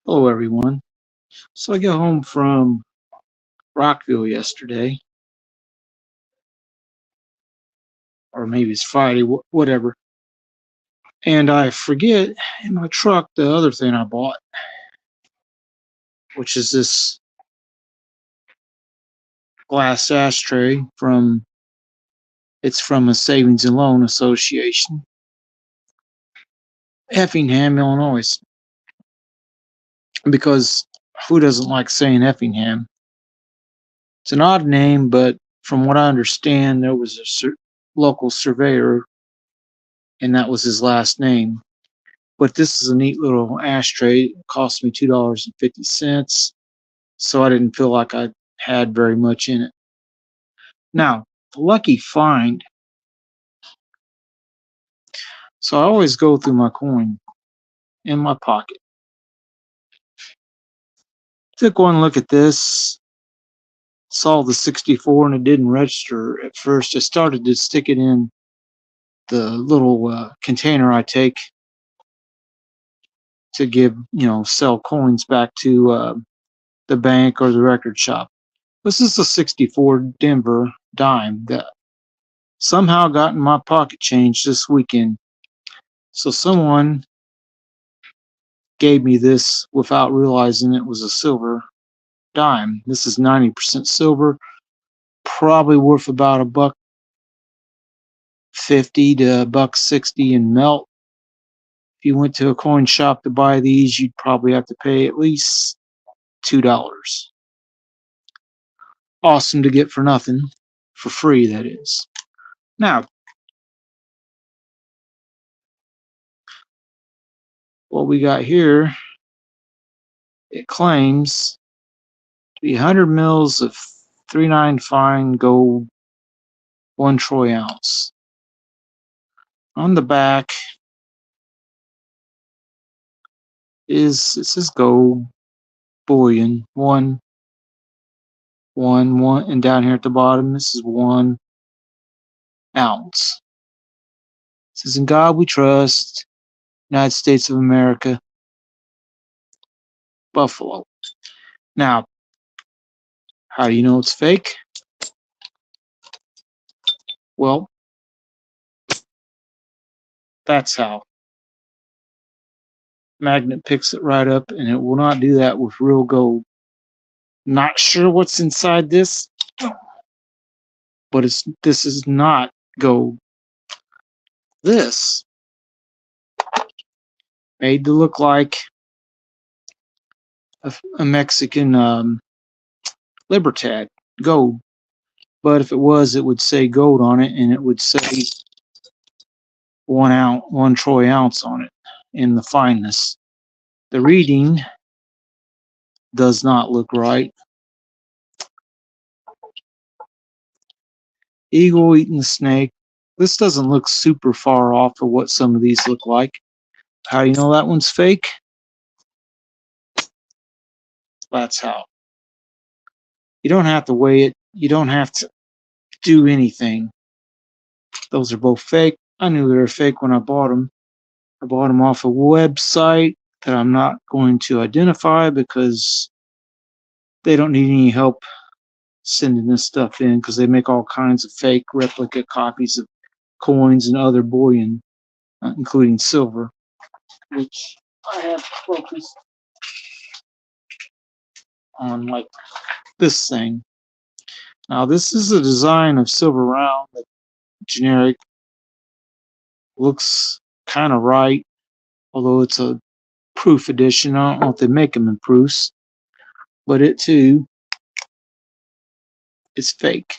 Hello, everyone. So I got home from Rockville yesterday, or maybe it's Friday, whatever. And I forget in my truck the other thing I bought, which is this glass ashtray it's from a Savings and Loan Association, Effingham, Illinois. Because who doesn't like saying Effingham? It's an odd name, but from what I understand, there was a local surveyor, and that was his last name. But this is a neat little ashtray. It cost me $2.50, so I didn't feel like I had very much in it. Now, the lucky find. So I always go through my coin in my pocket. Took one look at this, saw the 64, and it didn't register at first. I started to stick it in the little container I take to sell coins back to the bank or the record shop. This is a 64 Denver dime that somehow got in my pocket change this weekend. So someone gave me this without realizing it was a silver dime. This is 90% silver, probably worth about $1.50 to $1.60 in melt. If you went to a coin shop to buy these, you'd probably have to pay at least $2. Awesome to get for nothing, for free, that is. Now, what we got here, it claims to be 100 mils of 3/9 fine gold, 1 troy ounce. On the back it says gold bullion, one, and down here at the bottom this is 1 ounce. It says, "In God we trust, United States of America, Buffalo." Now, how do you know it's fake? Well, that's how. Magnet picks it right up, and it will not do that with real gold. Not sure what's inside this, but this is not gold. This made to look like a Mexican Libertad gold, but if it was, it would say gold on it, and it would say 1 ounce, 1 troy ounce on it in the fineness. The reading does not look right. Eagle eating the snake. This doesn't look super far off of what some of these look like. How do you know that one's fake? That's how. You don't have to weigh it. You don't have to do anything. Those are both fake. I knew they were fake when I bought them. I bought them off a website that I'm not going to identify because they don't need any help sending this stuff in, because they make all kinds of fake replica copies of coins and other bullion, including silver, which I have focused on, like this thing. Now, this is a design of silver round that generic looks kind of right, although it's a proof edition. I don't know if they make them in proofs, but it too is fake.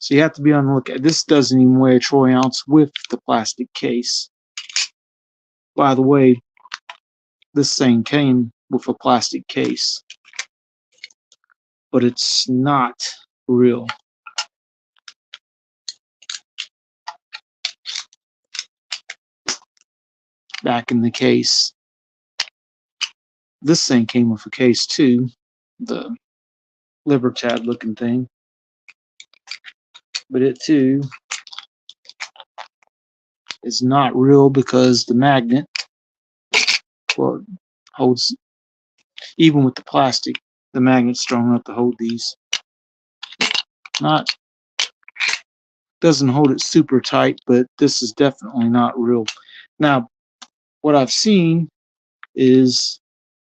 So you have to be on the lookout. This doesn't even weigh a troy ounce with the plastic case. By the way, this thing came with a plastic case, but it's not real. Back in the case, this thing came with a case too, the Libertad looking thing, but it too is not real because the magnet Well, it holds, even with the plastic, the magnet's strong enough to hold these. Not, doesn't hold it super tight, but this is definitely not real. Now, what I've seen is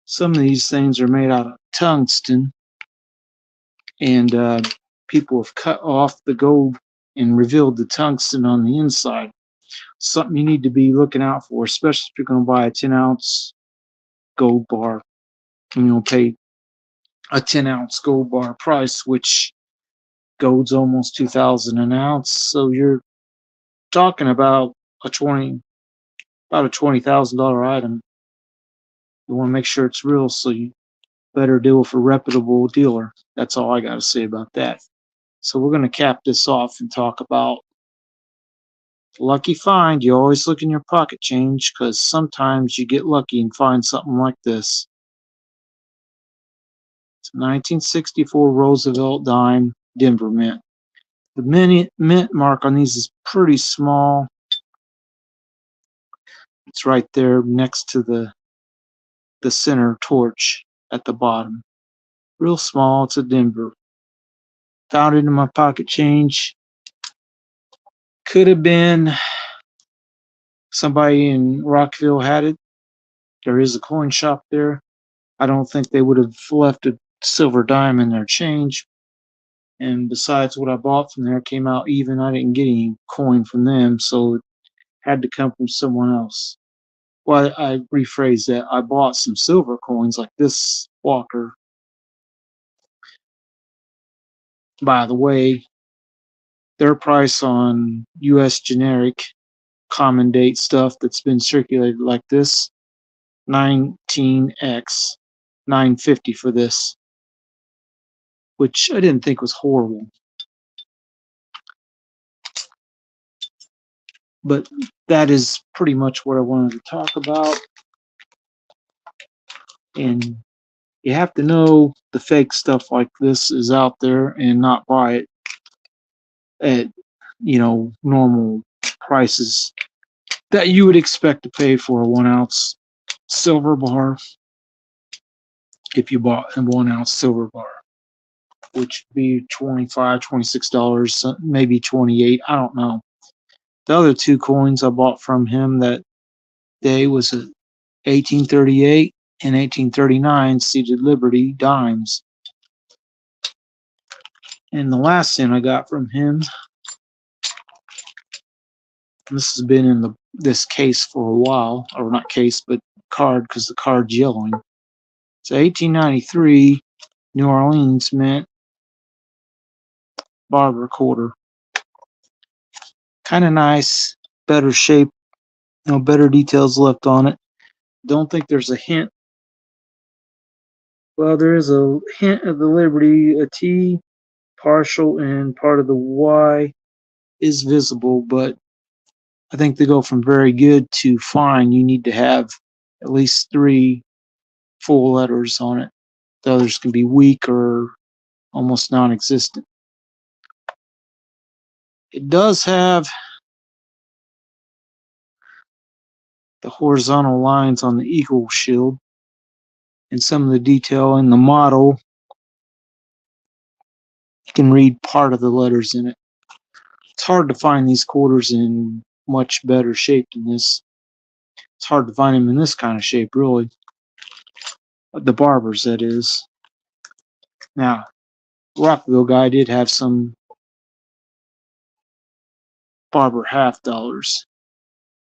some of these things are made out of tungsten, and people have cut off the gold and revealed the tungsten on the inside. Something you need to be looking out for, especially if you're going to buy a 10-ounce gold bar. And you'll pay a 10-ounce gold bar price, which gold's almost $2,000 an ounce. So you're talking about a $20,000 item. You want to make sure it's real, so you better deal with a reputable dealer. That's all I got to say about that. So we're going to cap this off and talk about lucky find. You always look in your pocket change, because sometimes you get lucky and find something like this. It's a 1964 Roosevelt dime, Denver Mint. The mint mark on these is pretty small. It's right there next to the center torch at the bottom. Real small. It's a Denver. Found it in my pocket change. Could have been somebody in Rockville had it. There is a coin shop there. I don't think they would have left a silver dime in their change. And besides, what I bought from there came out even. I didn't get any coin from them, so it had to come from someone else. Well, I rephrase that. I bought some silver coins like this Walker. By the way, their price on US generic common date stuff that's been circulated like this, 19x, 950 for this, which I didn't think was horrible. But that is pretty much what I wanted to talk about. And you have to know the fake stuff like this is out there and not buy it at, normal prices that you would expect to pay for a 1-ounce silver bar if you bought a 1-ounce silver bar, which would be $25, $26, maybe $28. I don't know. The other two coins I bought from him that day was a 1838 and 1839 seated Liberty dimes. And the last thing I got from him, this has been in this case for a while, or not case, but card, because the card's yellowing. It's a 1893 New Orleans Mint barber quarter. Kind of nice, better shape, better details left on it. Don't think there's a hint. Well, there is a hint of the Liberty. A T, partial, and part of the Y is visible, but I think to go from very good to fine, you need to have at least 3 full letters on it. The others can be weak or almost non-existent. It does have the horizontal lines on the eagle shield and some of the detail in the model. You can read part of the letters in it. It's hard to find these quarters in much better shape than this. It's hard to find them in this kind of shape, really. The barbers, that is. Now, Rockville guy did have some barber half dollars.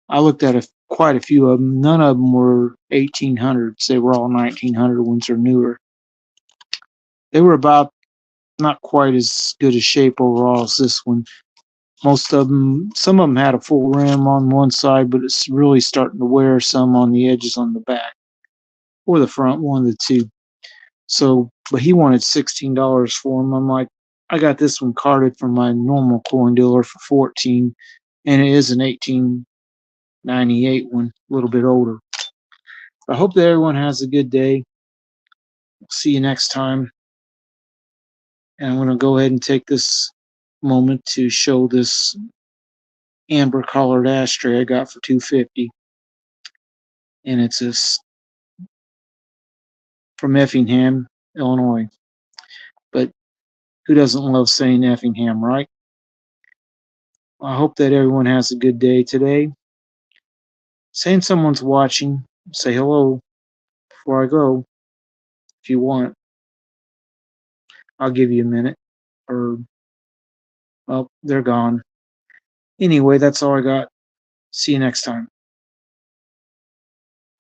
I looked at quite a few of them. None of them were 1800s. They were all 1900 ones or newer. They were about not quite as good a shape overall as this one. Most of them, some of them had a full rim on one side, but it's really starting to wear some on the edges on the back or the front, one of the two. So, but he wanted $16 for them. I'm like, I got this one carded from my normal coin dealer for $14, and it is an 1898 one, a little bit older. I hope that everyone has a good day. See you next time. And I'm going to go ahead and take this moment to show this amber colored ashtray I got for $2.50. And it's a from Effingham, Illinois. But who doesn't love saying Effingham, right? I hope that everyone has a good day today. Saying someone's watching, say hello before I go if you want. I'll give you a minute. Or, well, they're gone. Anyway, that's all I got. See you next time.